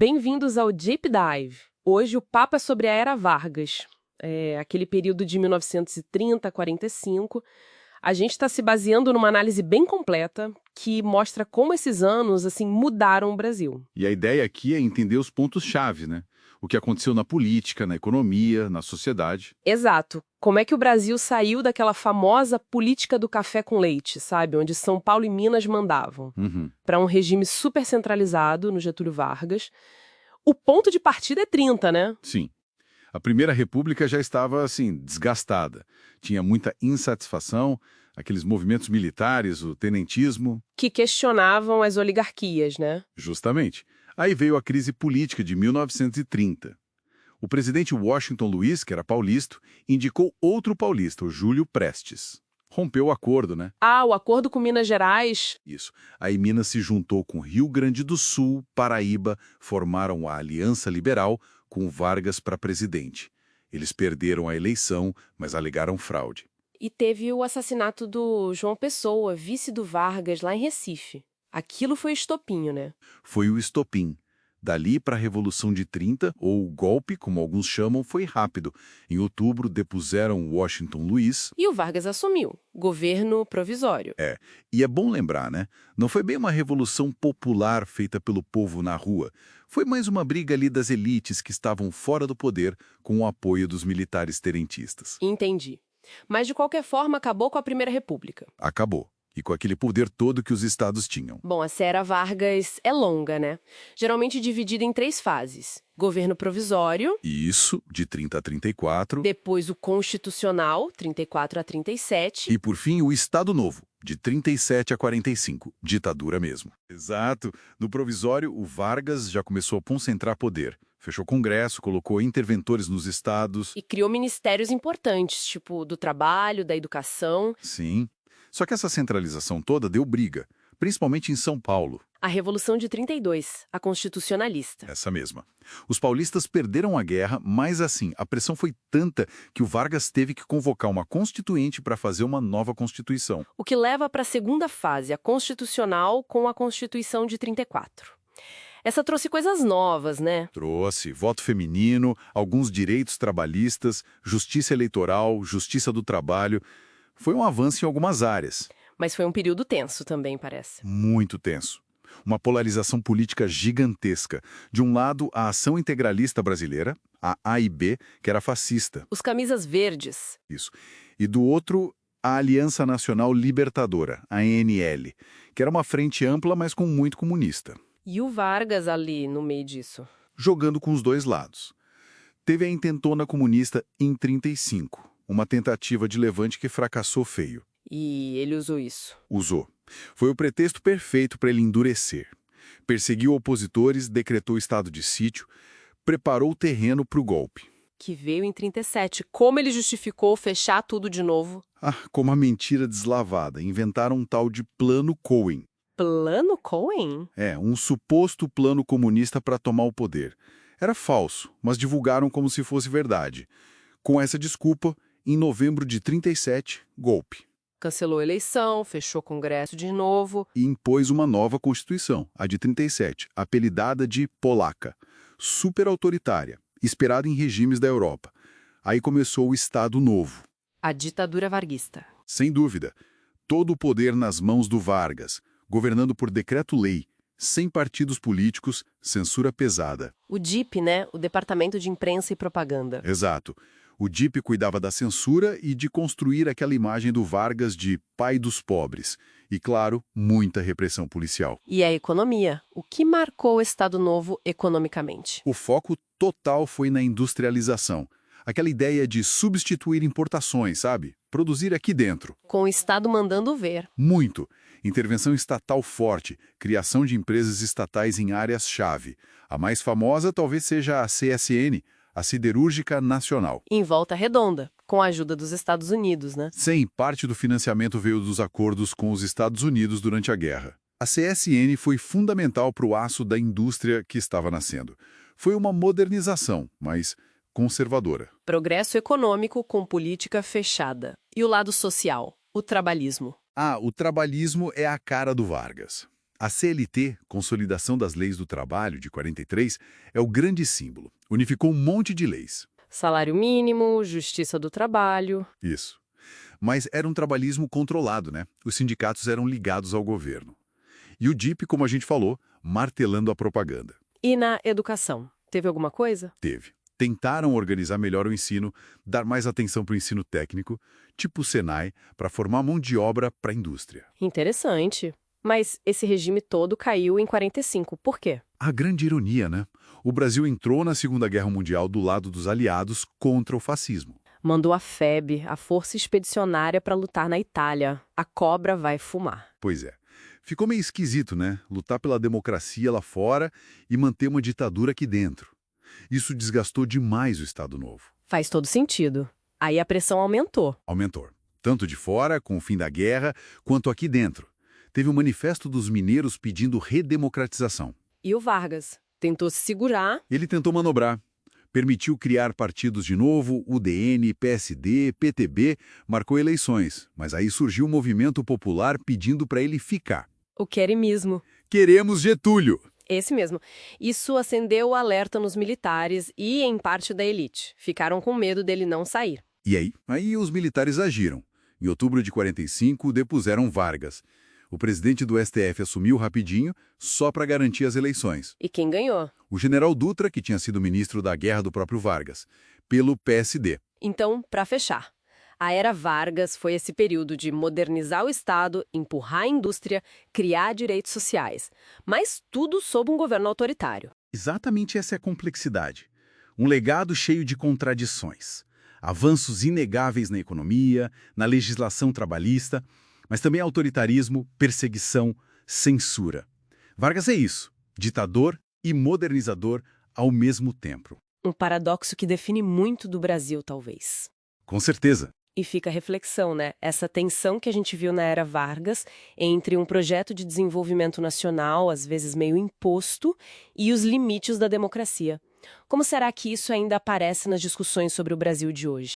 Bem-vindos ao Deep Dive. Hoje o papo é sobre a Era Vargas, aquele período de 1930 a 45. A gente está se baseando numa análise bem completa que mostra como esses anos assim mudaram o Brasil. E a ideia aqui é entender os pontos-chave, né? O que aconteceu na política, na economia, na sociedade. Exato. Como é que o Brasil saiu daquela famosa política do café com leite, sabe? Onde São Paulo e Minas mandavam, para um regime super centralizado no Getúlio Vargas. O ponto de partida é 30, né? Sim. A Primeira República já estava, assim, desgastada. Tinha muita insatisfação, aqueles movimentos militares, o tenentismo. Que questionavam as oligarquias, né? Justamente. Aí veio a crise política de 1930. O presidente Washington Luiz, que era paulista, indicou outro paulista, o Júlio Prestes. Rompeu o acordo, né? Ah, o acordo com Minas Gerais. Isso. Aí Minas se juntou com Rio Grande do Sul, Paraíba, formaram a Aliança Liberal com Vargas para presidente. Eles perderam a eleição, mas alegaram fraude. E teve o assassinato do João Pessoa, vice do Vargas, lá em Recife. Aquilo foi estopinho, né? Foi o estopim. Dali para a Revolução de 30, ou o golpe, como alguns chamam, foi rápido. Em outubro, depuseram Washington Luiz. E o Vargas assumiu. Governo provisório. E é bom lembrar, né? Não foi bem uma revolução popular feita pelo povo na rua. Foi mais uma briga ali das elites que estavam fora do poder com o apoio dos militares terentistas. Entendi. Mas, de qualquer forma, acabou com a Primeira República. Acabou. E com aquele poder todo que os estados tinham. Bom, a Era Vargas é longa, né? Geralmente dividida em 3 fases. Governo provisório. E isso, de 30 a 34. Depois o constitucional, 34 a 37. E, por fim, o Estado Novo, de 37 a 45. Ditadura mesmo. Exato. No provisório, o Vargas já começou a concentrar poder. Fechou Congresso, colocou interventores nos estados. E criou ministérios importantes, tipo do trabalho, da educação. Sim. Só que essa centralização toda deu briga, principalmente em São Paulo. A Revolução de 32, a constitucionalista. Essa mesma. Os paulistas perderam a guerra, mas assim, a pressão foi tanta que o Vargas teve que convocar uma constituinte para fazer uma nova constituição. O que leva para a segunda fase, a constitucional, com a Constituição de 34. Essa trouxe coisas novas, né? Trouxe voto feminino, alguns direitos trabalhistas, justiça eleitoral, justiça do trabalho. Foi um avanço em algumas áreas. Mas foi um período tenso também, parece. Muito tenso. Uma polarização política gigantesca. De um lado, a Ação Integralista Brasileira, a AIB, que era fascista. Os camisas verdes. Isso. E do outro, a Aliança Nacional Libertadora, a ANL, que era uma frente ampla, mas com muito comunista. E o Vargas ali no meio disso. Jogando com os dois lados. Teve a intentona comunista em 35. Uma tentativa de levante que fracassou feio. E ele usou isso. Usou. Foi o pretexto perfeito para ele endurecer. Perseguiu opositores, decretou estado de sítio, preparou o terreno para o golpe. Que veio em 37. Como ele justificou fechar tudo de novo? Como a mentira deslavada. Inventaram um tal de Plano Cohen. Plano Cohen? Um suposto plano comunista para tomar o poder. Era falso, mas divulgaram como se fosse verdade. Com essa desculpa, em novembro de 37, golpe. Cancelou a eleição, fechou o Congresso de novo. E impôs uma nova Constituição, a de 37, apelidada de Polaca, super autoritária, esperada em regimes da Europa. Aí começou o Estado Novo. A ditadura varguista. Sem dúvida. Todo o poder nas mãos do Vargas, governando por decreto-lei, sem partidos políticos, censura pesada. O DIP, né? O Departamento de Imprensa e Propaganda. Exato. O DIP cuidava da censura e de construir aquela imagem do Vargas de pai dos pobres. E, claro, muita repressão policial. E a economia. O que marcou o Estado Novo economicamente? O foco total foi na industrialização. Aquela ideia de substituir importações, sabe? Produzir aqui dentro. Com o Estado mandando ver. Muito. Intervenção estatal forte, criação de empresas estatais em áreas-chave. A mais famosa talvez seja a CSN, a Siderúrgica Nacional. Em Volta Redonda, com a ajuda dos Estados Unidos, né? Sim, parte do financiamento veio dos acordos com os Estados Unidos durante a guerra. A CSN foi fundamental para o aço da indústria que estava nascendo. Foi uma modernização, mas conservadora. Progresso econômico com política fechada. E o lado social, o trabalhismo. O trabalhismo é a cara do Vargas. A CLT, Consolidação das Leis do Trabalho, de 43, é o grande símbolo. Unificou um monte de leis. Salário mínimo, justiça do trabalho. Isso. Mas era um trabalhismo controlado, né? Os sindicatos eram ligados ao governo. E o DIP, como a gente falou, martelando a propaganda. E na educação? Teve alguma coisa? Teve. Tentaram organizar melhor o ensino, dar mais atenção para o ensino técnico, tipo o Senai, para formar mão de obra para a indústria. Interessante. Mas esse regime todo caiu em 45. Por quê? A grande ironia, né? O Brasil entrou na Segunda Guerra Mundial do lado dos aliados contra o fascismo. Mandou a FEB, a Força Expedicionária, para lutar na Itália. A cobra vai fumar. Pois é. Ficou meio esquisito, né? Lutar pela democracia lá fora e manter uma ditadura aqui dentro. Isso desgastou demais o Estado Novo. Faz todo sentido. Aí a pressão aumentou. Aumentou. Tanto de fora, com o fim da guerra, quanto aqui dentro. Teve um manifesto dos mineiros pedindo redemocratização. E o Vargas? Tentou se segurar. Ele tentou manobrar. Permitiu criar partidos de novo, UDN, PSD, PTB, marcou eleições. Mas aí surgiu um movimento popular pedindo para ele ficar. O queremismo. Queremos Getúlio! Esse mesmo. Isso acendeu o alerta nos militares e em parte da elite. Ficaram com medo dele não sair. E aí? Aí os militares agiram. Em outubro de 45, depuseram Vargas. O presidente do STF assumiu rapidinho, só para garantir as eleições. E quem ganhou? O general Dutra, que tinha sido ministro da guerra do próprio Vargas, pelo PSD. Então, para fechar, a era Vargas foi esse período de modernizar o Estado, empurrar a indústria, criar direitos sociais. Mas tudo sob um governo autoritário. Exatamente essa é a complexidade. Um legado cheio de contradições. Avanços inegáveis na economia, na legislação trabalhista, mas também autoritarismo, perseguição, censura. Vargas é isso, ditador e modernizador ao mesmo tempo. Um paradoxo que define muito do Brasil, talvez. Com certeza. E fica a reflexão, né? Essa tensão que a gente viu na era Vargas entre um projeto de desenvolvimento nacional, às vezes meio imposto, e os limites da democracia. Como será que isso ainda aparece nas discussões sobre o Brasil de hoje?